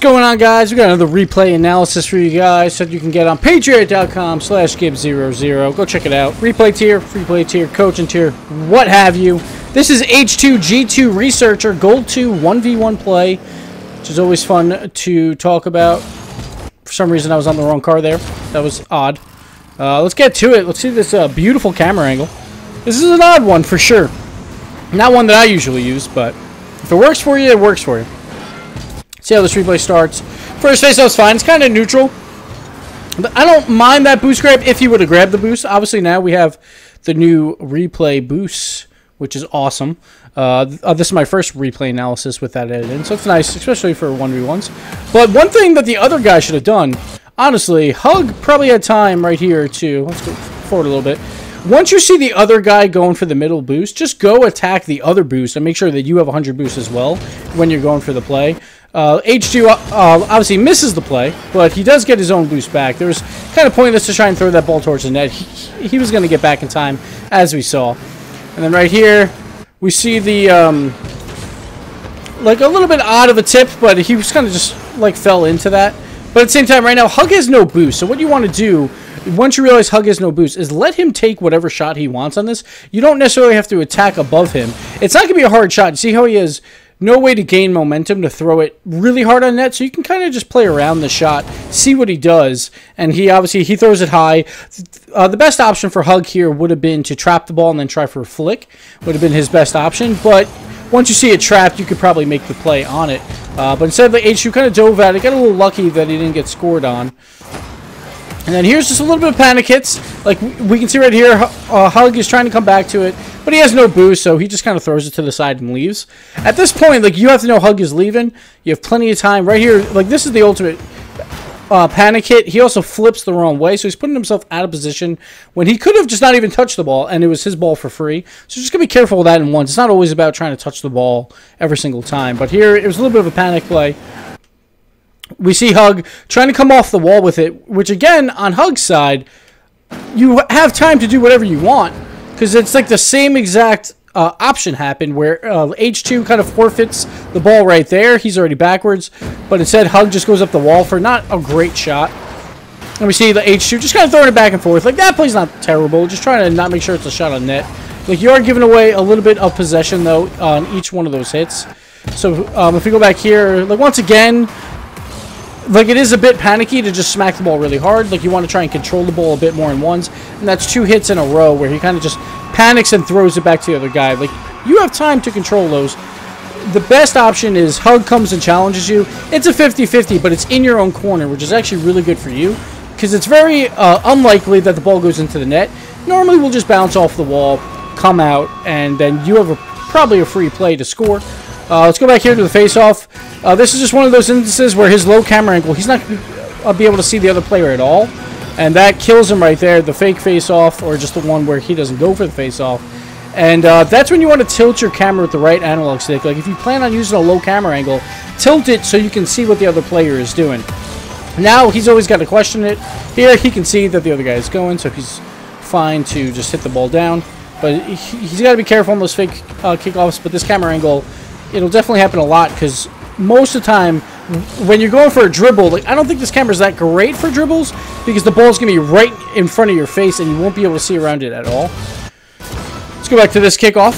going on, guys? We got another replay analysis for you guys that you can get on patreon.com/Gibbs00. Go check it out. Replay tier, free play tier, coaching tier, what have you. This is H2 G2 Researcher Gold 2 1v1 play, which is always fun to talk about. For some reason, I was on the wrong car there. That was odd. Let's get to it. Let's see this beautiful camera angle. This is an odd one for sure. Not one that I usually use, but if it works for you, it works for you. See how this replay starts. First face-off's fine. It's kind of neutral. But I don't mind that boost grab if he would have grabbed the boost. Obviously, now we have the new replay boost, which is awesome. This is my first replay analysis with that edited in, so it's nice, especially for 1v1s. But one thing that the other guy should have done, honestly, Hug probably had time right here to... Let's go forward a little bit. Once you see the other guy going for the middle boost, just go attack the other boost and make sure that you have 100 boost as well when you're going for the play. H2 obviously misses the play, but he does get his own boost back. There was kind of pointless to try and throw that ball towards the net. He was going to get back in time, as we saw. And then right here, we see the, like a little bit odd of a tip, but he was kind of just, like, fell into that. But at the same time, right now, Hug has no boost. So what you want to do, once you realize Hug has no boost, is let him take whatever shot he wants on this. You don't necessarily have to attack above him. It's not going to be a hard shot. You see how he has no way to gain momentum to throw it really hard on net, so you can kind of just play around the shot, see what he does, and he throws it high. The best option for Hug here would have been to trap the ball and then try for a flick. Would have been his best option, but once you see it trapped, you could probably make the play on it. But instead, the H2 kind of dove at it, got a little lucky that he didn't get scored on. And then here's just a little bit of panic hits. Like we can see right here, Hug is trying to come back to it, but he has no boost, so he just kind of throws it to the side and leaves. At this point, like, you have to know Hug is leaving. You have plenty of time. Right here, like, this is the ultimate panic hit. He also flips the wrong way, so he's putting himself out of position when he could have just not even touched the ball, and it was his ball for free. So just going to be careful with that in ones. It's not always about trying to touch the ball every single time. But here, it was a little bit of a panic play. We see Hug trying to come off the wall with it, which, again, on Hug's side, you have time to do whatever you want, because it's like the same exact option happened where H2 kind of forfeits the ball right there. He's already backwards, but instead Hug just goes up the wall for not a great shot. And we see the H2 just kind of throwing it back and forth. Like, that play's not terrible, just trying to not make sure it's a shot on net. Like, you are giving away a little bit of possession, though, on each one of those hits. So if we go back here, like, once again, like, it is a bit panicky to just smack the ball really hard. Like, you want to try and control the ball a bit more in ones. And that's 2 hits in a row where he kind of just panics and throws it back to the other guy. Like, you have time to control those. The best option is Hug comes and challenges you. It's a 50-50, but it's in your own corner, which is actually really good for you, because it's very unlikely that the ball goes into the net. Normally, we'll just bounce off the wall, come out, and then you have probably a free play to score. Let's go back here to the face-off. This is just one of those instances where his low camera angle, he's not going to be able to see the other player at all. And that kills him right there, the fake face-off, or just the one where he doesn't go for the face-off. And that's when you want to tilt your camera with the right analog stick. Like, if you plan on using a low camera angle, tilt it so you can see what the other player is doing. Now, he's always got to question it. Here, he can see that the other guy is going, so he's fine to just hit the ball down. But he's got to be careful on those fake kickoffs. But this camera angle, it'll definitely happen a lot, because most of the time, when you're going for a dribble, like, I don't think this camera's that great for dribbles, because the ball's going to be right in front of your face, and you won't be able to see around it at all. Let's go back to this kickoff.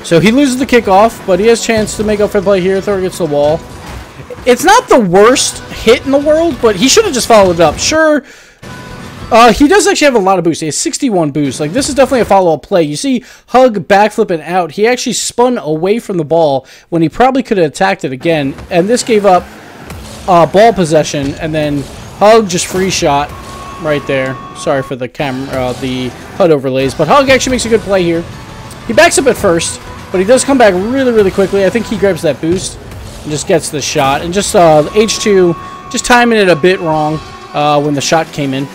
So he loses the kickoff, but he has a chance to make up for the play here, throw it against the wall. It's not the worst hit in the world, but he should have just followed it up. Sure, he does actually have a lot of boost. He has 61 boost. Like, this is definitely a follow-up play. You see Hug backflipping out. He actually spun away from the ball when he probably could have attacked it again. And this gave up ball possession. And then Hug just free shot right there. Sorry for the camera, the HUD overlays. But Hug actually makes a good play here. He backs up at first, but he does come back really, really quickly. I think he grabs that boost and just gets the shot. And just H2 just timing it a bit wrong when the shot came in.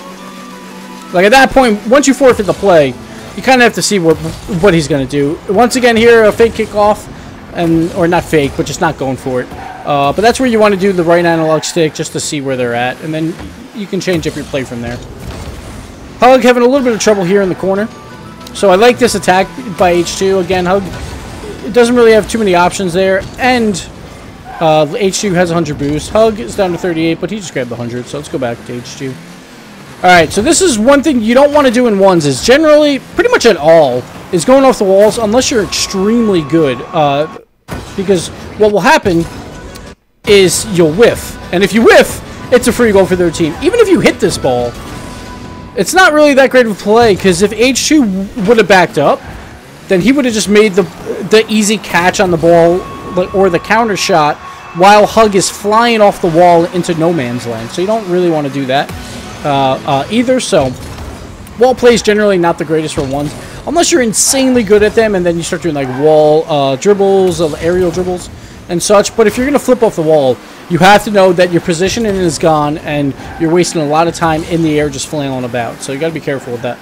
Like, at that point, once you forfeit the play, you kind of have to see what he's going to do. Once again here, a fake kickoff, or not fake, but just not going for it. But that's where you want to do the right analog stick just to see where they're at, and then you can change up your play from there. Hug having a little bit of trouble here in the corner. So I like this attack by H2. Again, Hug doesn't really have too many options there, and H2 has 100 boost. Hug is down to 38, but he just grabbed the 100, so let's go back to H2. Alright, so this is one thing you don't want to do in ones, is generally, pretty much at all, is going off the walls unless you're extremely good. Because what will happen is you'll whiff. And if you whiff, it's a free goal for their team. Even if you hit this ball, it's not really that great of a play, because if H2 would have backed up, then he would have just made the easy catch on the ball, or the counter shot, while Hug is flying off the wall into no man's land. So you don't really want to do that either. So wall play is generally not the greatest for ones, unless you're insanely good at them, and then you start doing like wall dribbles, aerial dribbles, and such. But if you're going to flip off the wall, you have to know that your positioning is gone, and you're wasting a lot of time in the air just flailing about. So you got to be careful with that.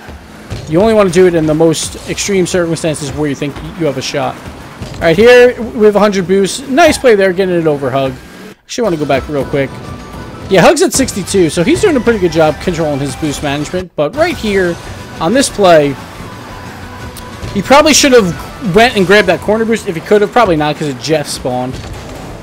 You only want to do it in the most extreme circumstances where you think you have a shot. Alright, here we have 100 boost. Nice play there, getting it over Hug. Actually, want to go back real quick. Yeah, Hug's at 62, so he's doing a pretty good job controlling his boost management. But right here, on this play, he probably should have went and grabbed that corner boost if he could have. Probably not, because it Jeff spawned.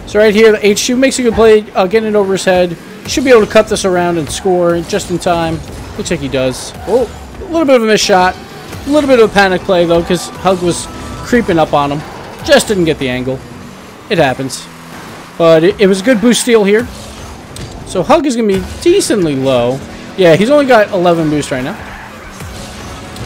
So right here, the H2 makes a good play, getting it over his head. Should be able to cut this around and score just in time. Looks like he does. Oh, a little bit of a missed shot. A little bit of a panic play, though, because Hug was creeping up on him. Just didn't get the angle. It happens. But it was a good boost steal here. So Hug is going to be decently low. Yeah, he's only got 11 boost right now.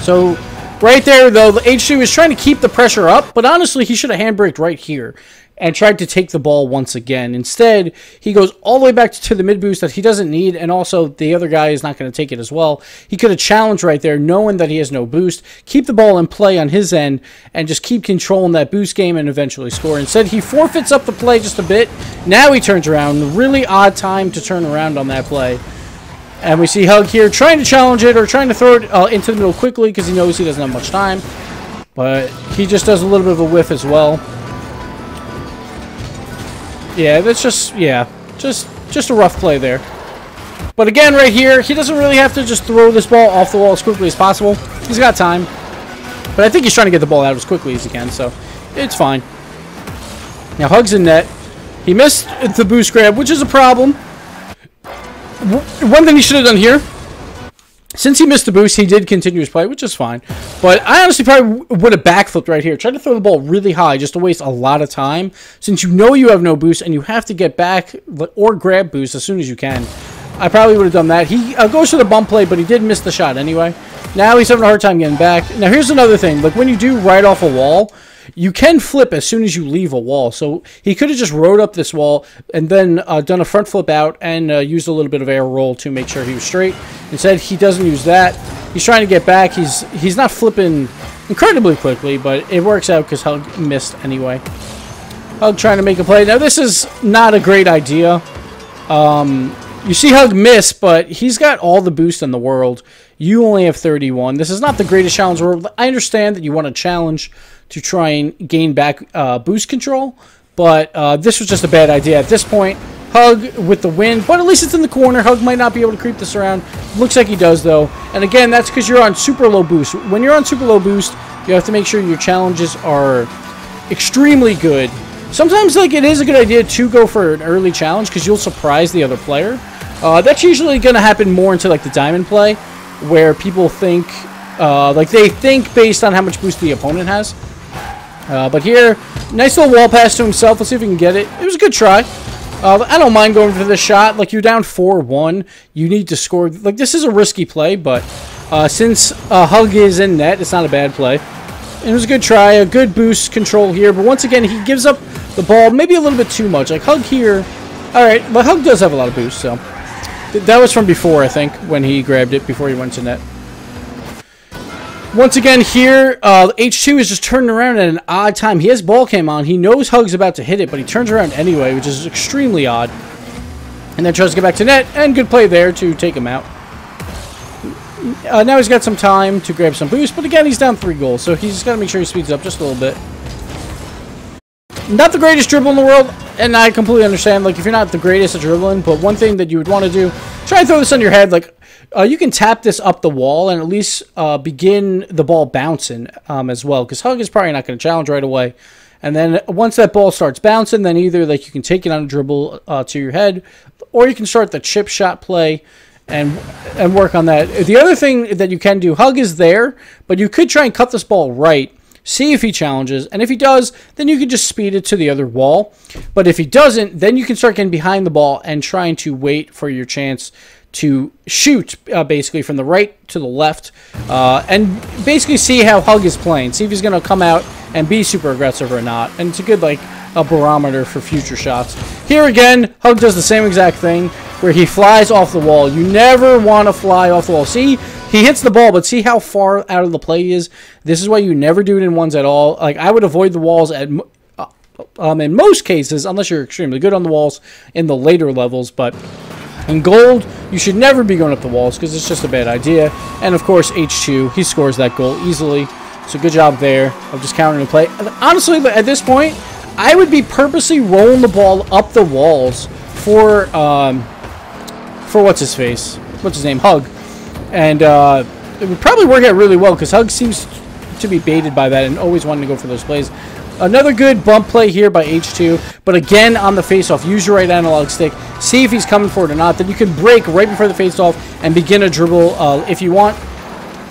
So right there, though, the H2 is trying to keep the pressure up. But honestly, he should have handbraked right here and tried to take the ball once again. Instead, he goes all the way back to the mid boost that he doesn't need, and also the other guy is not going to take it as well. He could have challenged right there, knowing that he has no boost, keep the ball in play on his end, and just keep controlling that boost game and eventually score. Instead, he forfeits up the play just a bit. Now he turns around. Really odd time to turn around on that play. And we see Hug here trying to challenge it, or trying to throw it into the middle quickly, because he knows he doesn't have much time. But he just does a little bit of a whiff as well. Yeah, that's just a rough play there. But again, right here, he doesn't really have to just throw this ball off the wall as quickly as possible. He's got time. But I think he's trying to get the ball out as quickly as he can, so it's fine. Now, Hug's in net. He missed the boost grab, which is a problem. One thing he should have done here, since he missed the boost, he did continue his play, which is fine. But I honestly probably would have backflipped right here. Tried to throw the ball really high just to waste a lot of time, since you know you have no boost and you have to get back or grab boost as soon as you can. I probably would have done that. He goes for the bump play, but he did miss the shot anyway. Now he's having a hard time getting back. Now here's another thing. Like when you do right off a wall, you can flip as soon as you leave a wall. So he could have just rode up this wall and then done a front flip out and used a little bit of air roll to make sure he was straight. Instead, he doesn't use that. He's trying to get back. He's not flipping incredibly quickly, but it works out because Hug missed anyway. Hug trying to make a play. Now, this is not a great idea. You see Hug miss, but he's got all the boost in the world. You only have 31. This is not the greatest challenge in the world. I understand that you want to challenge to try and gain back boost control, but this was just a bad idea at this point. Hug with the win, but at least it's in the corner. Hug might not be able to creep this around. Looks like he does, though. And again, that's because you're on super low boost. When you're on super low boost, you have to make sure your challenges are extremely good. Sometimes, like, it is a good idea to go for an early challenge because you'll surprise the other player. That's usually going to happen more into, like, the diamond play, where people think, like, they think based on how much boost the opponent has. But here, nice little wall pass to himself. Let's see if we can get it. It was a good try. I don't mind going for this shot. Like, you're down 4-1. You need to score. Like, this is a risky play, but since Hug is in net, it's not a bad play. It was a good try, a good boost control here. But once again, he gives up the ball maybe a little bit too much. Like, Hug here. All right, but Hug does have a lot of boost, so. That was from before, I think, when he grabbed it before he went to net. Once again here, H2 is just turning around at an odd time. He has ball cam on. He knows Hug's about to hit it, but he turns around anyway, which is extremely odd. And then tries to get back to net, and good play there to take him out. Now he's got some time to grab some boost, but again, he's down 3 goals, so he's got to make sure he speeds up just a little bit. Not the greatest dribble in the world, and I completely understand, like, if you're not the greatest at dribbling, but one thing that you would want to do, try and throw this on your head, like, you can tap this up the wall and at least begin the ball bouncing as well, because Hug is probably not going to challenge right away. And then once that ball starts bouncing, then either like you can take it on a dribble to your head, or you can start the chip shot play and work on that. The other thing that you can do, Hug is there, but you could try and cut this ball right, see if he challenges, and if he does, then you can just speed it to the other wall. But if he doesn't, then you can start getting behind the ball and trying to wait for your chance to shoot basically from the right to the left, and basically see how Hug is playing, see if he's going to come out and be super aggressive or not. And it's a good like a barometer for future shots. Here again, Hug does the same exact thing where he flies off the wall. You never want to fly off the wall. See, he hits the ball, but see how far out of the play he is? This is why you never do it in ones at all. Like, I would avoid the walls at in most cases, unless you're extremely good on the walls in the later levels. But in gold, you should never be going up the walls because it's just a bad idea. And of course, H2, he scores that goal easily. So good job there of just countering the play. Honestly, at this point, I would be purposely rolling the ball up the walls for what's his face? What's his name? Hug. And it would probably work out really well because Hug seems to be baited by that and always wanting to go for those plays. Another good bump play here by H2, but again on the face-off, use your right analog stick, see if he's coming for it or not. Then you can break right before the face-off and begin a dribble if you want.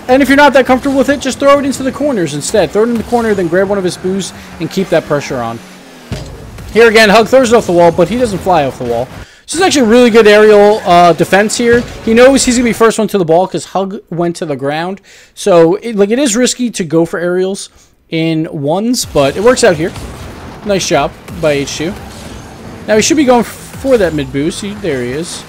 And if you're not that comfortable with it, just throw it into the corners instead. Throw it in the corner, then grab one of his boosts and keep that pressure on. Here again, Hug throws it off the wall, but he doesn't fly off the wall. This is actually a really good aerial defense here. He knows he's going to be first one to the ball because Hug went to the ground. So it is risky to go for aerials in ones, but it works out here. Nice job by H2. Now he should be going for that mid boost. There he is.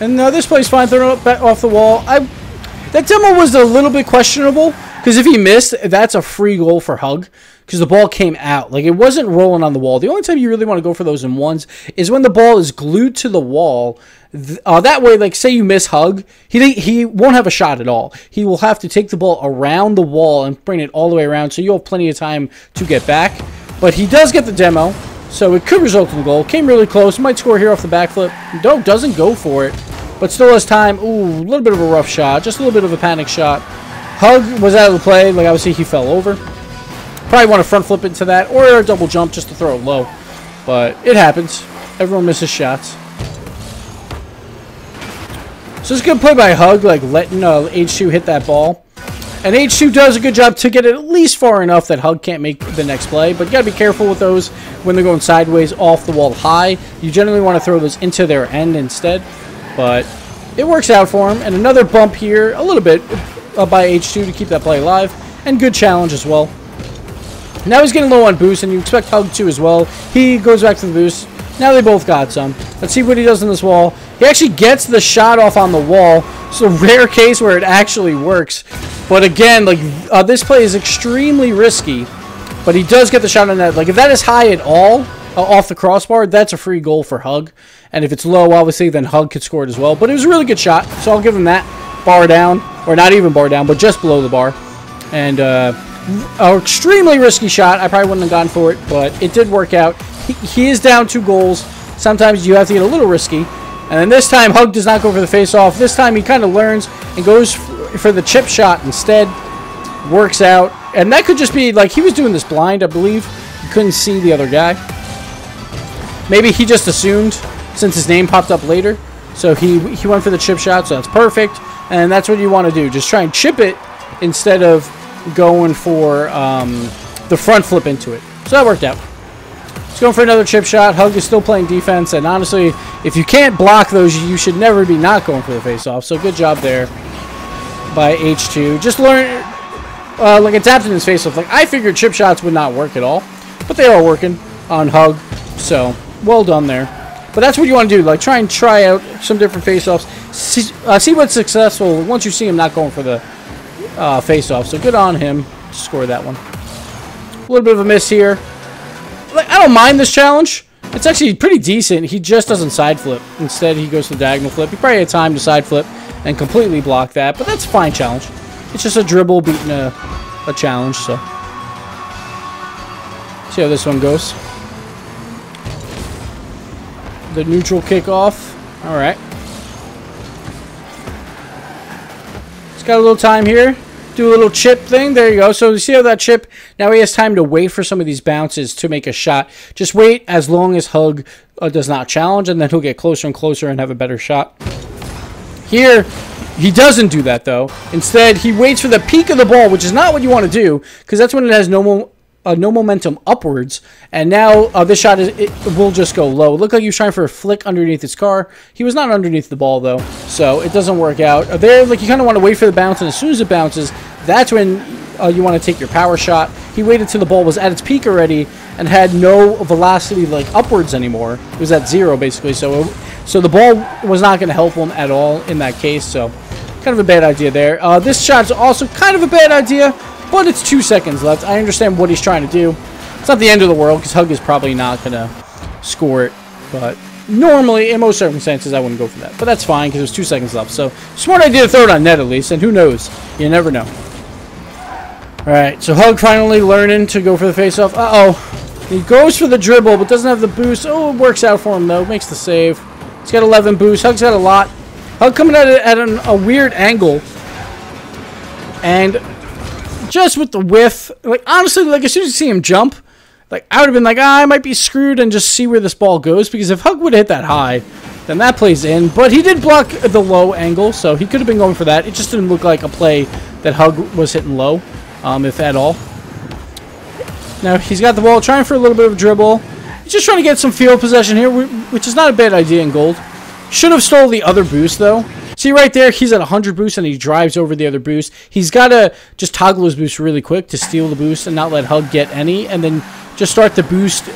And this play's fine. Throwing it back off the wall. That demo was a little bit questionable because if he missed, that's a free goal for Hug because the ball came out. Like, it wasn't rolling on the wall. The only time you really want to go for those in ones is when the ball is glued to the wall. That way, like, say you miss Hug, he won't have a shot at all. He will have to take the ball around the wall and bring it all the way around, so you'll have plenty of time to get back. But he does get the demo, so it could result in a goal. Came really close. Might score here off the backflip. No, doesn't go for it, but still has time. Ooh, a little bit of a rough shot. Just a little bit of a panic shot. Hug was out of the play. Like, obviously, he fell over. Probably want to front flip into that or a double jump just to throw it low. But it happens. Everyone misses shots. So it's a good play by Hug, like letting H2 hit that ball. And H2 does a good job to get it at least far enough that Hug can't make the next play. But you got to be careful with those when they're going sideways off the wall high. You generally want to throw those into their end instead. But it works out for him. And another bump here, a little bit by H2 to keep that play alive. And good challenge as well. Now he's getting low on boost, and you expect Hug to as well. He goes back to the boost. Now they both got some. Let's see what he does in this wall. He actually gets the shot off on the wall. It's a rare case where it actually works. But again, like this play is extremely risky. But he does get the shot on that. Like, if that is high at all off the crossbar, that's a free goal for Hug. And if it's low, obviously, then Hug could score it as well. But it was a really good shot, so I'll give him that. Bar down, or not even bar down, but just below the bar. And an extremely risky shot. I probably wouldn't have gone for it, but it did work out. He is down 2 goals. Sometimes you have to get a little risky. And then this time, Hug does not go for the face-off. This time, he kind of learns and goes for the chip shot instead. Works out. And that could just be, like, he was doing this blind, I believe. He couldn't see the other guy. Maybe he just assumed, since his name popped up later. So he went for the chip shot, so that's perfect. And that's what you want to do. Just try and chip it instead of going for the front flip into it. So that worked out. He's going for another chip shot. Hug is still playing defense, and honestly, if you can't block those, you should never be not going for the face-off. So good job there by H2. Just learn, like, adapting his face-off. Like, I figured chip shots would not work at all, but they are working on Hug. So well done there. But that's what you want to do. Like, try out some different face-offs. See what's successful once you see him not going for the face-off. So good on him to score that one. A little bit of a miss here. Like, I don't mind this challenge. It's actually pretty decent. He just doesn't side flip. Instead, he goes to the diagonal flip. He probably had time to side flip and completely block that, but that's a fine challenge. It's just a dribble beating a challenge, so. See how this one goes. The neutral kickoff. All right. He's got a little time here do a little chip thing. There you go. So you see how that chip, now he has time to wait for some of these bounces to make a shot. Just wait as long as Hug does not challenge, and then he'll get closer and closer and have a better shot. Here, he doesn't do that, though. Instead, he waits for the peak of the ball, which is not what you want to do, because that's when it has no momentum upwards. And now this shot it will just go low. It looked like he was trying for a flick underneath his car. He was not underneath the ball, though, so it doesn't work out. There, like, you kind of want to wait for the bounce, and as soon as it bounces, that's when you want to take your power shot. He waited till the ball was at its peak already and had no velocity, like, upwards anymore. It was at 0, basically, so the ball was not going to help him at all in that case, so kind of a bad idea there. This shot's also kind of a bad idea, but it's 2 seconds left. I understand what he's trying to do. It's not the end of the world, because Hug is probably not going to score it, but normally, in most circumstances, I wouldn't go for that. But that's fine, because there's 2 seconds left, so smart idea to throw it on net, at least, and who knows? You never know. Alright, so Hug finally learning to go for the face-off. Uh-oh. He goes for the dribble, but doesn't have the boost. Oh, it works out for him, though. Makes the save. He's got 11 boosts. Hug's got a lot. Hug coming at it at a weird angle. And just with the whiff, like, honestly, like, as soon as you see him jump, like, I would have been like, I might be screwed and just see where this ball goes, because if Hug would have hit that high, then that plays in. But he did block the low angle, so he could have been going for that. It just didn't look like a play that Hug was hitting low, if at all. Now, he's got the ball, trying for a little bit of a dribble. He's just trying to get some field possession here, which is not a bad idea in gold. Should have stole the other boost, though. See right there, he's at 100 boosts, and he drives over the other boost. He's got to just toggle his boost really quick to steal the boost and not let Hug get any, and then just start the boost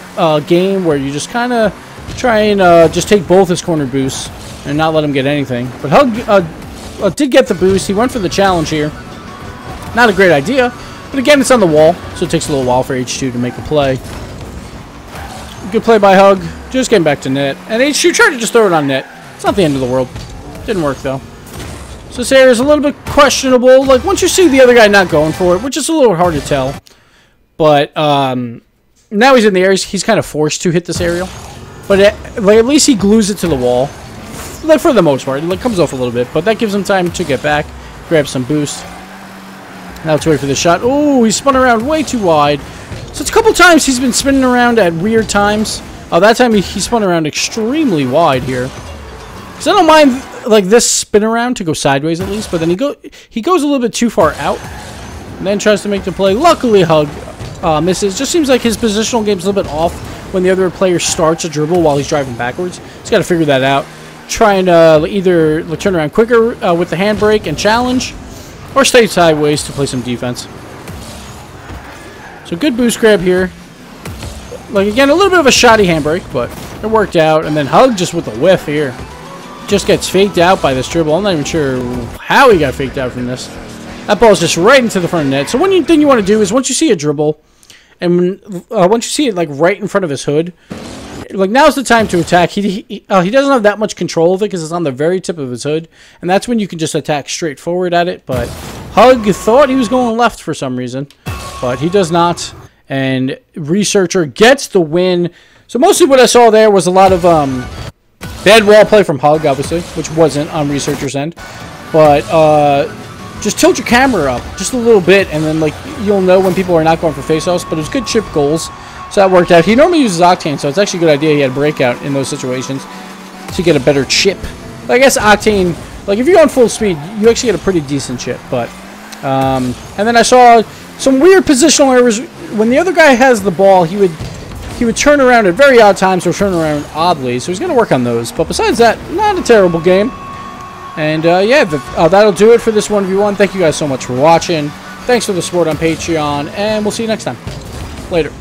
game where you just kind of try and just take both his corner boosts and not let him get anything. But Hug did get the boost. He went for the challenge here. Not a great idea, but again, it's on the wall, so it takes a little while for H2 to make a play. Good play by Hug. Just getting back to net. And H2 tried to just throw it on net. It's not the end of the world. Didn't work, though. So this area is a little bit questionable. Like, once you see the other guy not going for it, which is a little hard to tell. But, now he's in the area. He's kind of forced to hit this aerial. But, like, at least he glues it to the wall. Like, for the most part. It, like, comes off a little bit. But that gives him time to get back. Grab some boost. Now let's wait for the shot. Oh, he spun around way too wide. So it's a couple times he's been spinning around at weird times. That time he spun around extremely wide here. Because I don't mind, like, this spin around to go sideways at least. But then he goes a little bit too far out. And then tries to make the play. Luckily, Hug misses. Just seems like his positional game's a little bit off when the other player starts a dribble while he's driving backwards. He's got to figure that out. Trying to either turn around quicker with the handbrake and challenge, or stay sideways to play some defense. So good boost grab here. Like, again, a little bit of a shoddy handbrake, but it worked out. And then Hug just with a whiff here. Just gets faked out by this dribble. I'm not even sure how he got faked out from this. That ball's just right into the front of the net. So one thing you want to do is once you see a dribble, and once you see it, like, right in front of his hood, like, now's the time to attack. He doesn't have that much control of it because it's on the very tip of his hood, and that's when you can just attack straight forward at it. But Hug thought he was going left for some reason, but he does not, and Researcher gets the win. So mostly what I saw there was a lot of bad wall play from Hug, obviously, which wasn't on Researcher's end, but just tilt your camera up just a little bit, and then, like, you'll know when people are not going for face-offs. But it was good chip goals. So that worked out. He normally uses Octane, so it's actually a good idea he had a breakout in those situations to get a better chip. But I guess Octane, like, if you're on full speed, you actually get a pretty decent chip. But and then I saw some weird positional errors. When the other guy has the ball, he would turn around at very odd times or turn around oddly. So he's going to work on those. But besides that, not a terrible game. And yeah, that'll do it for this 1v1. Thank you guys so much for watching. Thanks for the support on Patreon, and we'll see you next time. Later.